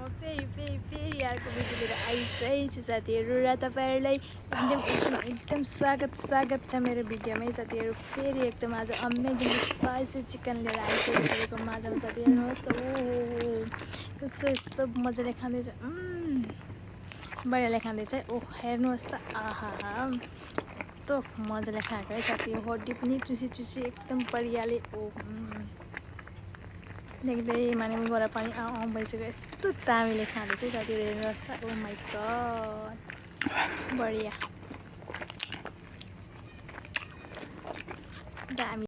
म फेरि अर्को भिडियो लिएर आइसकेको छु साथीहरू र तपाईँहरूलाई एकदम स्वागत छ मेरो भिडियोमै साथीहरू। फेरि एकदम आज अमेजिङ स्पाइसी चिकन लिएर आइसकेको तपाईँको माझमा साथी। हेर्नुहोस् त, ओहो कस्तो मजाले खाँदैछ, बढियाले खाँदैछ है। ओह हेर्नुहोस् त, आहा यस्तो मजाले खाएको है साथी। हड्डी पनि चुसी एकदम बढियाले। देख्दै माने गएर पनि भइसक्यो। यस्तो दामीले खाँदैछ है साथीहरू, हेर्नुहोस् त। ओ माई गड, बढिया दामी।